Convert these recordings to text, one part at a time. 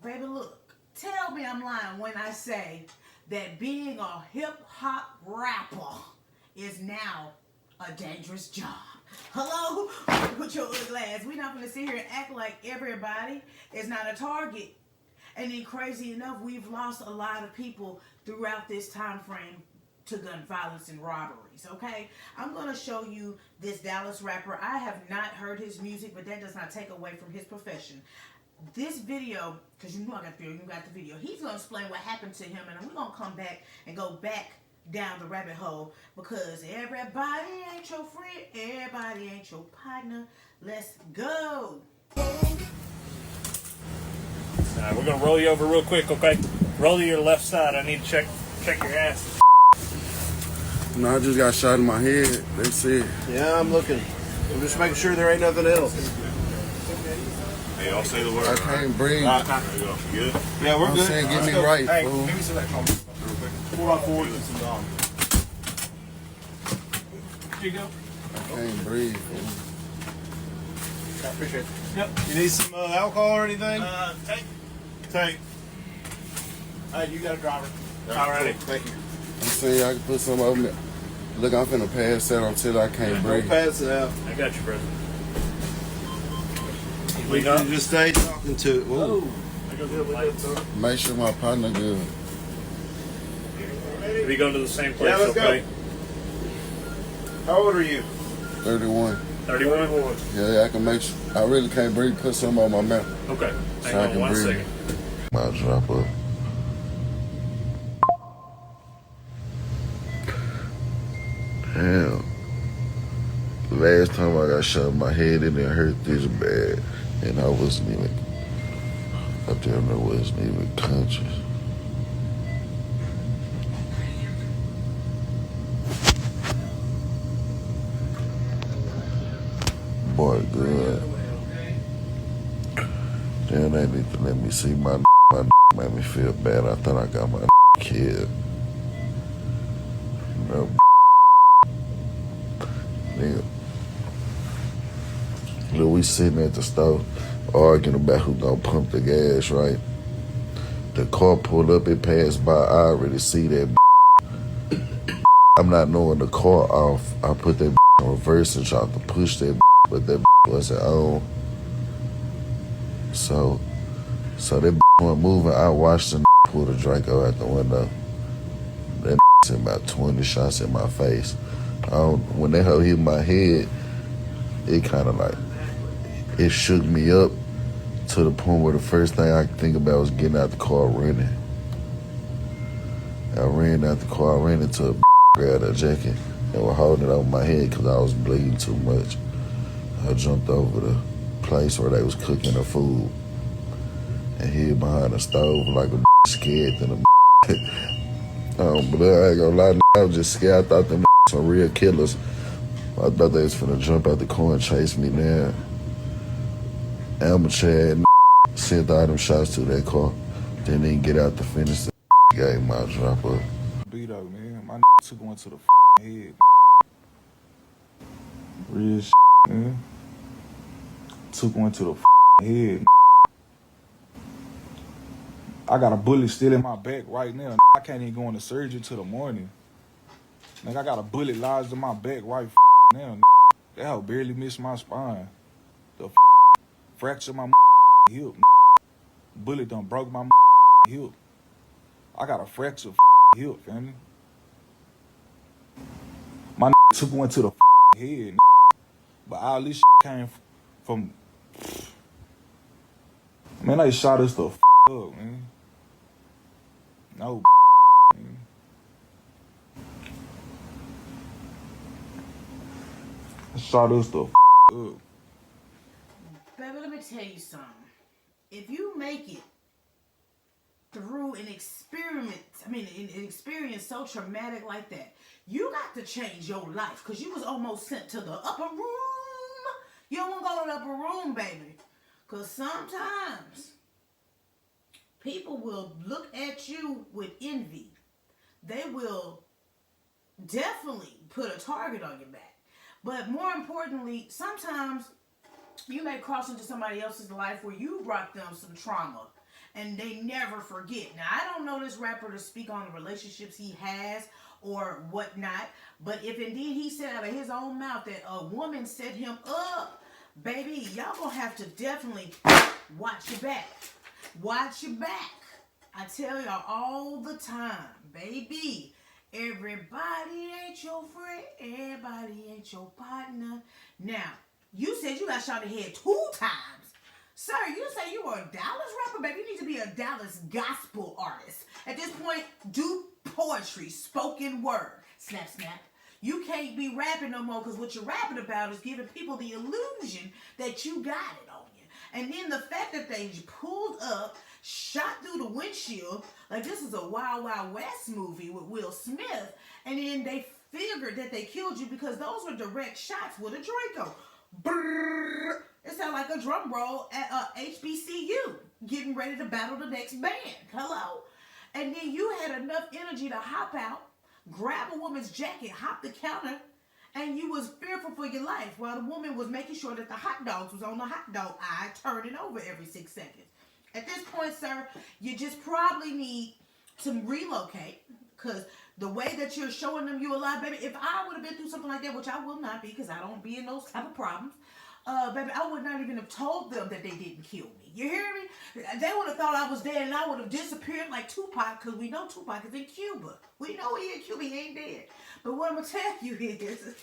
Baby, look, tell me I'm lying when I say that being a hip-hop rapper is now a dangerous job. Hello? Put your ugly ass. We're not going to sit here and act like everybody is not a target. And then crazy enough, we've lost a lot of people throughout this time frame to gun violence and robberies, okay? I'm going to show you this Dallas rapper. I have not heard his music, but that does not take away from his profession. This video, because you know I got the video, he's going to explain what happened to him, and we're going to come back and go back down the rabbit hole, because everybody ain't your friend, everybody ain't your partner. Let's go. Alright, we're going to roll you over real quick, okay? Roll to your left side. I need to check your ass. No, I just got shot in my head. That's it. Yeah, I'm looking. I'm just making sure there ain't nothing else. Hey, I'll say the word. I can't breathe. There you go. You good? Yeah, we're I'm good. saying, get me right, Hey, fool. give me some of that coffee real quick. 4x4 and some dog. Here you go. I can't breathe, fool. I appreciate it. Yep. You need some alcohol or anything? Take. Hey, you got a driver. Alrighty. Thank you. I'm saying I can put some over me. Look, I'm finna pass out until I can't Don't breathe. pass it out. I got you, brother. We just stay talking to it. Whoa. I go to the lights. Make sure my partner good. We go to the same place, Yeah, let's okay? How old are you? 31. 31? Yeah, I can make sure. I really can't breathe. Put some on my mouth. Okay. So Hang I on can one breathe. second. Might drop up. Damn. Last time I got shot in my head, it didn't hurt this bad. And I wasn't even, I damn near wasn't even conscious. Boy, good. Damn, they need to let me see my made me feel bad. I thought I got my kid. No. Nigga. Look, we sitting at the stove arguing about who gonna pump the gas, right? The car pulled up, it passed by, I already see that. I'm not knowing the car off. I put that in reverse and tried to push that, but that wasn't on. So that wasn't moving. I watched the pull the Draco out the window. That sent about 20 shots in my face. When that hoe hit my head, it kind of like, it shook me up to the point where the first thing I could think about was getting out the car running. I ran out the car, I ran into a grabbed a jacket and was holding it over my head because I was bleeding too much. I jumped over the place where they was cooking the food and hid behind the stove like a scared than a but I ain't gonna lie, I was just scared. I thought them some real killers. I thought they was finna jump out the car and chase me down. Amateur sent all them shots to that car. Then they get out to finish the game. My drop up. Beto, man. My took one to the head. Real man. Took one to the head. I got a bullet still in my back right now. I can't even go into surgery till the morning. Like, I got a bullet lodged in my back right now. That hoe barely missed my spine. The fracture my hip. Bullet done broke my hip. I got a fractured hip, family. My took one to the head, but all this came from. Man, they shot us the up, man. No, man. Shot us the up. Baby, let me tell you something. If you make it through an experience so traumatic like that, you got to change your life, because you was almost sent to the upper room. You don't want to go to the upper room, baby, because sometimes people will look at you with envy. They will definitely put a target on your back. But more importantly, sometimes you may cross into somebody else's life where you brought them some trauma. and they never forget. Now, I don't know this rapper to speak on the relationships he has or whatnot, but if indeed he said out of his own mouth that a woman set him up, baby, y'all gonna have to definitely watch your back. Watch your back. I tell y'all all the time, baby, everybody ain't your friend, everybody ain't your partner. Now, you said you got shot in the head 2 times. Sir, you say you were a Dallas rapper, baby. You need to be a Dallas gospel artist. At this point, do poetry, spoken word. Snap, snap. You can't be rapping no more, because what you're rapping about is giving people the illusion that you got it on you. And then the fact that they pulled up, shot through the windshield, like this is a Wild Wild West movie with Will Smith, and then they figured that they killed you because those were direct shots with a Draco. Brrr. It sounded like a drum roll at HBCU, getting ready to battle the next band. Hello? And then you had enough energy to hop out, grab a woman's jacket, hop the counter, and you was fearful for your life while the woman was making sure that the hot dogs was on the hot dog aisle, turning over every 6 seconds. At this point, sir, you just probably need to relocate, because the way that you're showing them you alive, baby, if I would have been through something like that, which I will not be, because I don't be in those type of problems, baby, I would not even have told them that they didn't kill me. You hear me? They would have thought I was dead, and I would have disappeared like Tupac, because we know Tupac is in Cuba. We know he in Cuba, he ain't dead. But what I'm going to tell you is,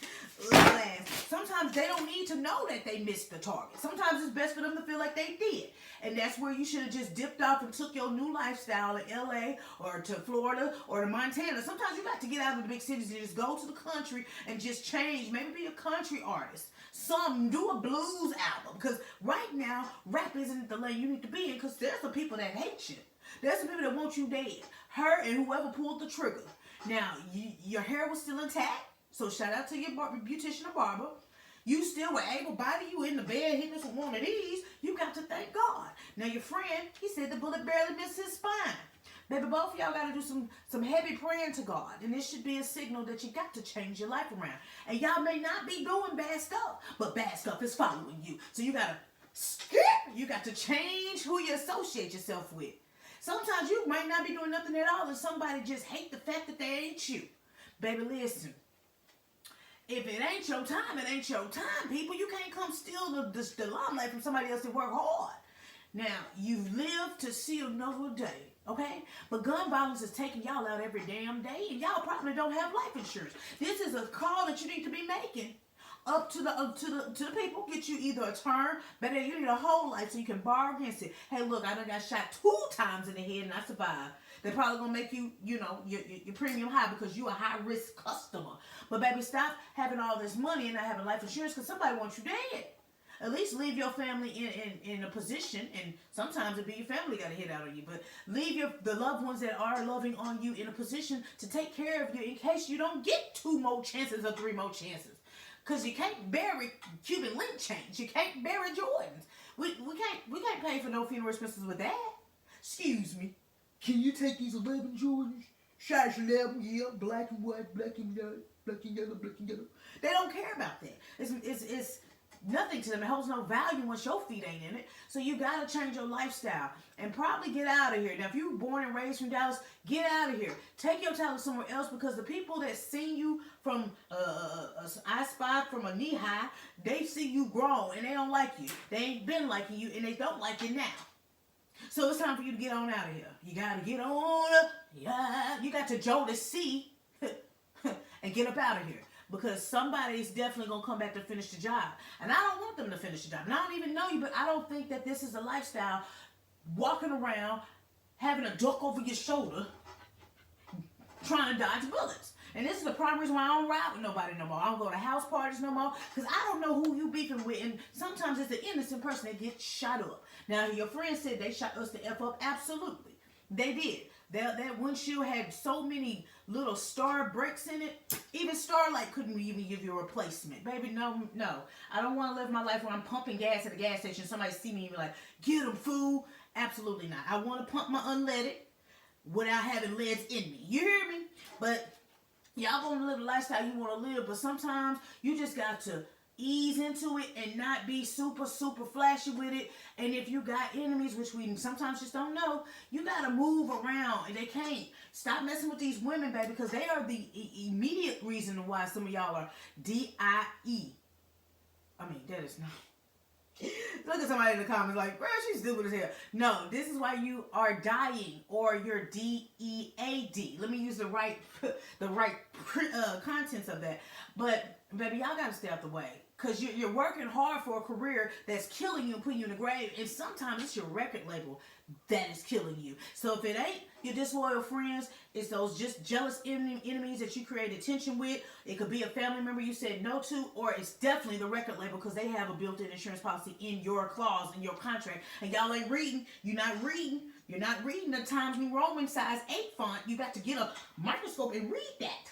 sometimes they don't need to know that they missed the target. Sometimes it's best for them to feel like they did. And that's where you should have just dipped off and took your new lifestyle in LA or to Florida or to Montana. Sometimes you got to get out of the big cities and just go to the country and just change. Maybe be a country artist. Do a blues album. Because right now, rap isn't the lane you need to be in, because there's some people that hate you. There's some people that want you dead. Her and whoever pulled the trigger. Now, your hair was still intact, so shout out to your beautician or barber. You still were able to body you in the bed, hitting us with one of these. You got to thank God. Now, your friend, he said the bullet barely missed his spine. Baby, both of y'all got to do some heavy praying to God. And this should be a signal that you got to change your life around. And y'all may not be doing bad stuff, but bad stuff is following you. So you got to skip. You got to change who you associate yourself with. Sometimes you might not be doing nothing at all, and somebody just hate the fact that they ain't you. Baby, listen. If it ain't your time, it ain't your time, people. You can't come steal the limelight from somebody else that work hard. Now, you've lived to see another day, okay? But gun violence is taking y'all out every damn day, and y'all probably don't have life insurance. This is a call that you need to be making up to the people. Get you either a term, better you need a whole life so you can borrow against it. Hey, look, I done got shot 2 times in the head and I survived. They're probably gonna make you, your premium high because you a high risk customer. But baby, stop having all this money and not having life insurance because somebody wants you dead. At least leave your family in a position, and sometimes it be your family got to hit out on you, but leave the loved ones that are loving on you in a position to take care of you in case you don't get 2 more chances or 3 more chances. Because you can't bury Cuban link chains. You can't bury Jordans. We can't pay for no funeral expenses with that. Excuse me. Can you take these 11 Jordans? Size 11, yeah, black and white, black and yellow, black and yellow, black and yellow. They don't care about that. It's nothing to them. It holds no value once your feet ain't in it. So you got to change your lifestyle and probably get out of here. Now, if you were born and raised from Dallas, get out of here. Take your talent somewhere else, because the people that see you from an eye spot, from a knee high, they see you grown and they don't like you. They ain't been liking you and they don't like you now. So it's time for you to get on out of here. You got to get on up. Yeah. You got to Joe to see and get up out of here. Because somebody's definitely going to come back to finish the job. And I don't want them to finish the job. And I don't even know you, but I don't think that this is a lifestyle, walking around, having a duck over your shoulder, trying to dodge bullets. And this is the prime reason why I don't ride with nobody no more. I don't go to house parties no more, because I don't know who you beefing with. And sometimes it's an innocent person that gets shot up. Now, your friend said they shot us the F up. Absolutely. They did. That windshield had so many little star breaks in it. Even Starlight couldn't even give you a replacement. Baby, no. I don't want to live my life where I'm pumping gas at a gas station. Somebody see me and be like, get them, fool. Absolutely not. I want to pump my unleaded without having leads in me. You hear me? But y'all want to live the lifestyle you want to live. But sometimes you just got to ease into it and not be super flashy with it. And if you got enemies, which we sometimes just don't know, you gotta move around, and they can't. Stop messing with these women, baby, because they are the immediate reason why some of y'all are DIE. I mean, that is not. Look at somebody in the comments like, bro, she's stupid as hell. No, this is why you are dying, or you're DEAD. Let me use the right contents of that. But baby, y'all gotta stay out the way, because you're working hard for a career that's killing you and putting you in the grave. And sometimes it's your record label that is killing you. So if it ain't your disloyal friends, it's those just jealous enemies that you created tension with. It could be a family member you said no to, or it's definitely the record label, because they have a built-in insurance policy in your clause, in your contract. And y'all ain't reading. You're not reading the Times New Roman size 8 font. You got to get a microscope and read that.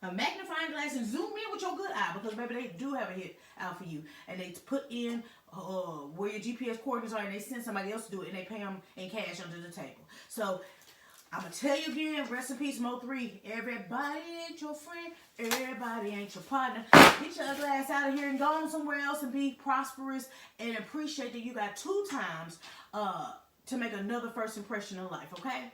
A magnifying glass, and zoom in with your good eye, because baby, they do have a hit out for you. And they put in where your GPS coordinates are, and they send somebody else to do it, and they pay them in cash under the table. So I'm gonna tell you again, rest in peace, Mo 3. Everybody ain't your friend, everybody ain't your partner. Get your ugly ass out of here and go on somewhere else and be prosperous, and appreciate that you got 2 times to make another first impression in life, okay?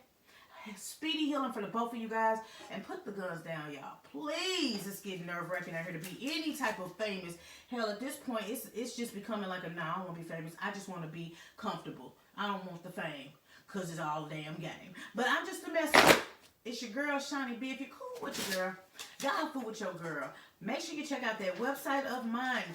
Speedy healing for the both of you guys, and put the guns down, y'all. Please, it's getting nerve-wracking out here to be any type of famous. Hell, at this point, it's just becoming like a, nah, I don't want to be famous. I just want to be comfortable. I don't want the fame, because it's all a damn game. But I'm just a messenger. It's your girl, Shaunie B. If you're cool with your girl, y'all fool with your girl, make sure you check out that website of mine.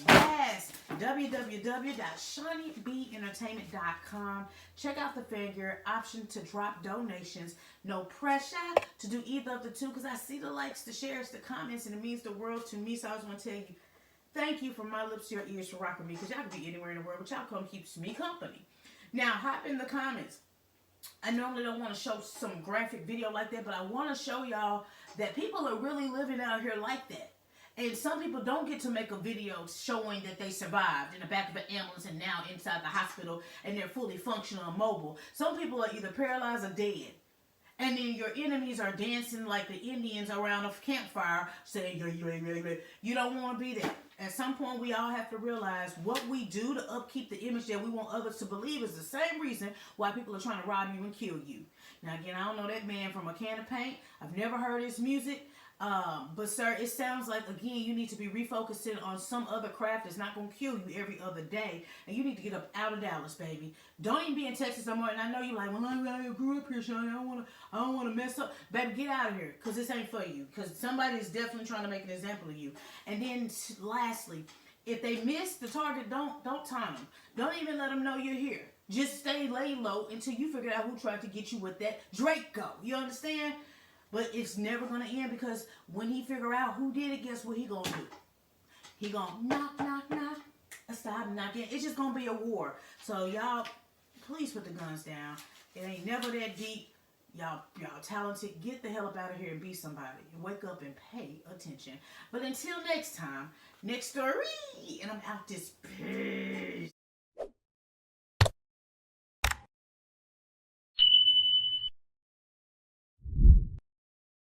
Yes, www.shauniebeentertainment.com. Check out the figure option to drop donations. No pressure to do either of the two, because I see the likes, the shares, the comments, and it means the world to me. So I just want to tell you, thank you from my lips to your ears for rocking me, because y'all can be anywhere in the world, but y'all come keeps me company. Now, hop in the comments. I normally don't want to show some graphic video like that, but I want to show y'all that people are really living out here like that. And some people don't get to make a video showing that they survived in the back of an ambulance and now inside the hospital and they're fully functional and mobile. Some people are either paralyzed or dead. And then your enemies are dancing like the Indians around a campfire saying, you don't want to be there. At some point, we all have to realize what we do to upkeep the image that we want others to believe is the same reason why people are trying to rob you and kill you. Now, again, I don't know that man from a can of paint. I've never heard his music. But, sir, it sounds like, again, you need to be refocusing on some other craft that's not going to kill you every other day. And you need to get up out of Dallas, baby. Don't even be in Texas no more. And I know you're like, well, I grew up here, Shaunie. I don't want to mess up. Baby, get out of here, because this ain't for you. Because somebody is definitely trying to make an example of you. And then, lastly, if they miss the target, don't time them. Don't even let them know you're here. Just lay low until you figure out who tried to get you with that Draco. You understand? But it's never going to end, because when he figure out who did it, guess what he going to do? He going to knock, knock, knock. Stop knocking. It's just going to be a war. So y'all, please put the guns down. It ain't never that deep. Y'all talented. Get the hell up out of here and be somebody. And wake up and pay attention. But until next time, next story. And I'm out this. Peace.